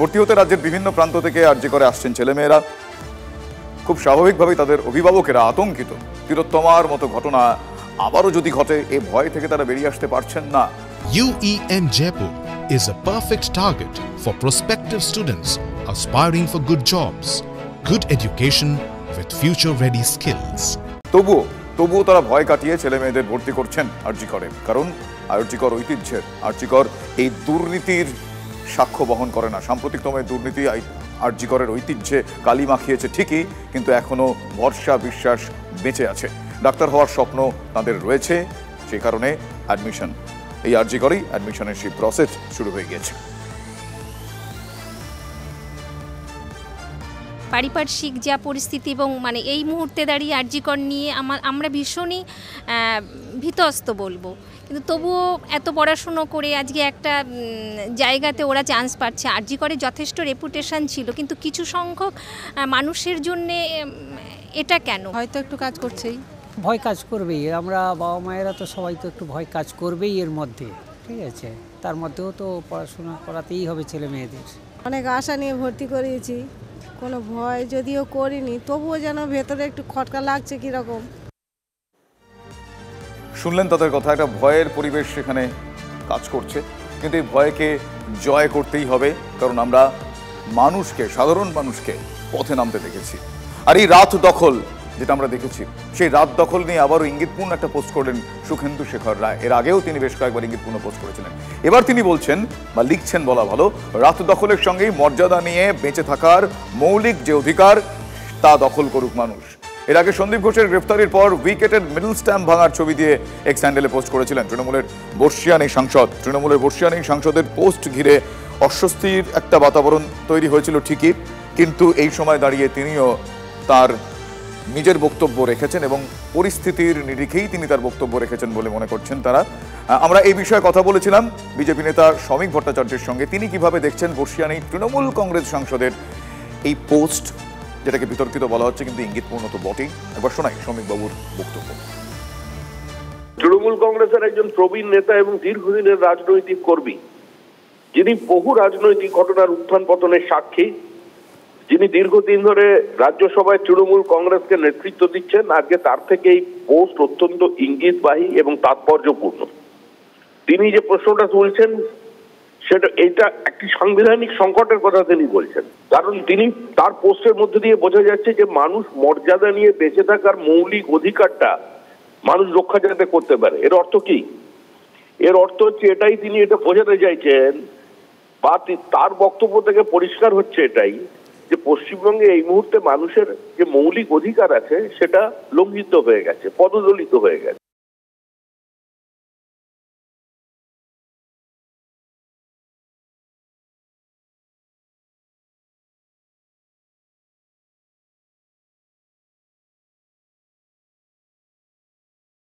ভর্তি হতে রাজ্যের বিভিন্ন প্রান্ত থেকে আরজি করে আসছেন ছেলেমেয়েরা। খুব স্বাভাবিকভাবেই তাদের অভিভাবকেরা আতঙ্কিত। তিলোত্তমার মতো ঘটনা আবারও যদি ঘটে, এই ভয় থেকে তারা বেরিয়ে আসতে পারছেন না। UEM Jaipur is a perfect target for prospective students aspiring for good jobs, good education with future-ready skills. তবুও তারা ভয় কাটিয়ে ছেলে মেয়েদের ভর্তি করছেন আরজি করে, কারণ আরজি কর ঐতিহ্যের, আরজি কর এই দুর্নীতির সাক্ষ্য বহন করে না। সাম্প্রতিকতম দুর্নীতি আরজি করের ঐতিহ্যে কালি মাখিয়েছে ঠিকই, কিন্তু এখনো ভরসা বিশ্বাস বেঁচে আছে। ডাক্তার হওয়ার স্বপ্ন তাদের রয়েছে, সেই কারণে অ্যাডমিশন, এই আরজি করেই অ্যাডমিশনের সেই প্রসেস শুরু হয়ে গিয়েছে। পারিপার্শ্বিক যা পরিস্থিতি এবং এই মুহূর্তে দাঁড়িয়ে আরজি কর নিয়ে আমরা ভীষণই ভীতস্ত বলবো, কিন্তু তবুও এত পড়াশুনো করে আজকে একটা জায়গাতে ওরা চান্স পাচ্ছে। আরজি করে যথেষ্ট রেপুটেশন ছিল, কিন্তু কিছু সংখ্যক মানুষের জন্যে এটা কেন? হয়তো একটু কাজ করছেই, ভয় কাজ করবেই। আমরা বাবা মায়েরা তো সবাই তো একটু ভয় কাজ করবেই এর মধ্যে, ঠিক আছে? তার মধ্যেও তো পড়াশোনা করাতেই হবে ছেলে মেয়েদের। অনেক আশা নিয়ে ভর্তি করিয়েছি, কোনো ভয় যদিও করিনি, তবুও যেন ভেতরে একটু খটকা লাগছে কীরকম। শুনলেন তাদের কথা, একটা ভয়ের পরিবেশ সেখানে কাজ করছে, কিন্তু এই ভয়কে জয় করতেই হবে, কারণ আমরা মানুষকে, সাধারণ মানুষকে পথে নামতে দেখেছি। আর এই রাত দখল যেটা আমরা দেখেছি, সেই রাত দখল নিয়ে আবারও ইঙ্গিতপূর্ণ একটা পোস্ট করলেন সুখেন্দু শেখর রায়। এর আগেও তিনি বেশ কয়েকবার ইঙ্গিতপূর্ণ পোস্ট করেছিলেন। এবার তিনি বলছেন বা লিখছেন বলা ভালো, রাত দখলের সঙ্গেই মর্যাদা নিয়ে বেঁচে থাকার মৌলিক যে অধিকার তা দখল করুক মানুষ। এর আগে সন্দীপ ঘোষের গ্রেফতারির পর উইকেটের মিডল স্ট্যাম্প ভাঙার ছবি দিয়ে এক্স হ্যান্ডেলে পোস্ট করেছিলেন তৃণমূলের বর্ষিয়ান এই সাংসদ। তৃণমূলের বর্ষিয়ান এই সাংসদের পোস্ট ঘিরে অস্বস্তির একটা বাতাবরণ তৈরি হয়েছিল ঠিকই, কিন্তু এই সময় দাঁড়িয়ে তিনিও তার নিজের বক্তব্য রেখেছেন এবং পরিস্থিতির নিরিখেই তিনি তার বক্তব্য রেখেছেন বলে মনে করছেন তারা। আমরা এই বিষয়ে কথা বলেছিলাম বিজেপি নেতা শ্রমিক ভট্টাচার্যের সঙ্গে। তিনি কিভাবে দেখছেন বর্ষিয়ান এই তৃণমূল কংগ্রেস সাংসদের এই পোস্ট, যেটাকে বিতর্কিত বলা হচ্ছে কিন্তু ইঙ্গিতপূর্ণ তো বটেই। একবার শোনাই শ্রমিক বাবুর বক্তব্য। তৃণমূল কংগ্রেসের একজন প্রবীণ নেতা এবং দীর্ঘদিনের রাজনৈতিক কর্মী, যিনি বহু রাজনৈতিক ঘটনার উত্থান পতনের সাক্ষী, যিনি দীর্ঘদিন ধরে রাজ্যসভায় তৃণমূল কংগ্রেসকে নেতৃত্ব দিচ্ছেন, আজকে তার থেকে এই পোস্ট অত্যন্ত ইঙ্গিতবাহী এবং তাৎপর্যপূর্ণ। তিনি যে প্রশ্নটা তুলছেন এটা একটি সাংবিধানিক সংকটের কথা তিনি বলছেন, কারণ তিনি তার পোস্টের মধ্যে দিয়ে বোঝা যাচ্ছে যে মানুষ মর্যাদা নিয়ে বেঁচে থাকার মৌলিক অধিকারটা মানুষ রক্ষা যাতে করতে পারে। এর অর্থ কি? এর অর্থ হচ্ছে এটাই, তিনি এটা বোঝাতে চাইছেন বা তার বক্তব্য থেকে পরিষ্কার হচ্ছে এটাই যে পশ্চিমবঙ্গে এই মুহূর্তে মানুষের যে মৌলিক অধিকার আছে সেটা লঙ্ঘিত হয়ে গেছে, পদদলিত হয়ে গেছে।